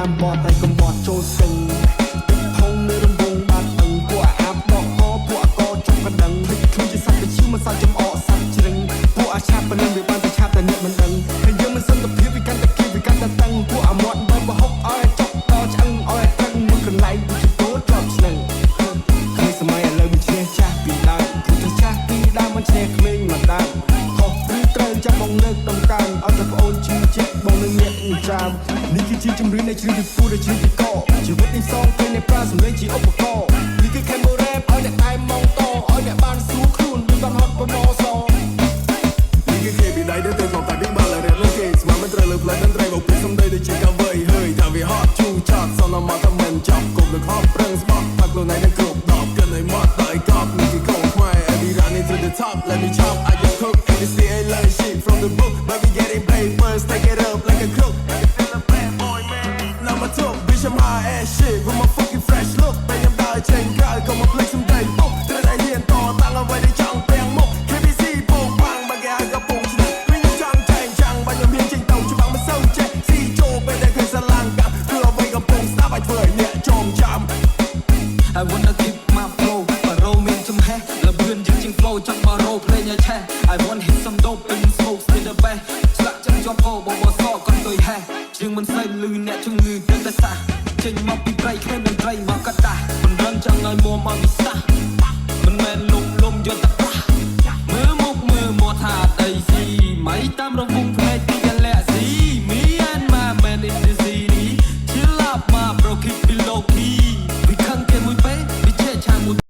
តាមបត់ហើយកុំបត់ចូលសិងធំនៅរំវងបាត់អឹងពួកអាប់ដកកពួកកចុកកណ្ដឹងវិទ្យុជាសត្វវិទ្យុមិនសត្វចំអកសត្វជ្រឹងពួកអាឆាប់ប៉ុណ្ណឹងវាបានតែឆាប់តែអ្នកមិនដឹងហើយយើងមិនសន្តិភាពវាកាន់តែគៀបវាកាន់តែតឹងពួកអាមាត់បើបហុកឲ្យចុកដល់ឆ្អឹងឲ្យតឹងមួយកន្លែងដូចជាពោលជាប់ឆ្នឹងហើយសម័យឥឡូវវាឈ្នះចាស់ពីដើមព្រោះចាស់ពីដើមមិនឈ្នះក្មេងមកដើមខុសឬត្រូវចាំបងលើកដំកើងឲ្យតែប្អូនជឿជាក់បងនឹងអ្នកចាំនេះគឺជាជំរឿននៃជ្រឹងពីពូដែលជ្រឹងពីកជីវិតនេះសងពេលនៃប្រាសម្លេងជាឧបករណ៍នេះគឺ Camera Rap ឲ្យអ្នកតែមងតឲ្យអ្នកបានសួរខ្លួនមិនបានហត់ប្រមោសនេះគឺគេពីដៃទៅទៅមកតែពីបាល់រ៉េបលើគេស្មានមិនត្រូវលើផ្លូវមិនត្រូវមកពីសំដីដូចជាកាវៃហើយថាវាហត់ជូចត់សនមកតែមិនចាប់គប់លើខំប្រឹងស្បត់ផាក់ខ្លួនឯងនឹងគ្រប់ដបកិនឲ្យមកដល់កប់នេះគឺកូនខ្មែរ Every running to the top let me chop I just cook this the I learn shit from the book but we getting paid first take it up like a crook I'm high ass shit with my fucking fresh look តែខ្ញុំដើរចេញក្រៅក៏មកភ្លេចសំដីពុកត្រូវតែហ៊ានតតាំងអ្វីដែលចង់ទាំងមុខ KBC ពងបាំងបើគេឲ្យក៏ពងឆ្នេះវិញចង់ចែងចាំងបើខ្ញុំហ៊ានចេញទៅច្បាំងមិនសូវចេះស៊ីចូលពេលដែលឃើញសាឡាងកាប់គឺអ្វីក៏ពងស្ដាប់ឲ្យធ្វើឲ្យអ្នកចងចាំ I wanna keep my flow បារោមានចំហេះលបឿនជាង flow ចង់បារោភ្លេងឲ្យឆេះ I want hit some dope and smoke spit the best ស្លាក់ចឹងជាប់អូបបសកុំទុយហេះជាងមិនស្អីលឺអ្នកជំងឺទឹកតែសាចេញមកពីព្រៃគ្មានតន្ត្រីមកកតាមិនរឹងចង់ឲ្យមួមកវិសាមិនមែនលុំយកតែប្រាស់មើលមុខមើលមាត់ថាអីស៊ីមិនតាមរ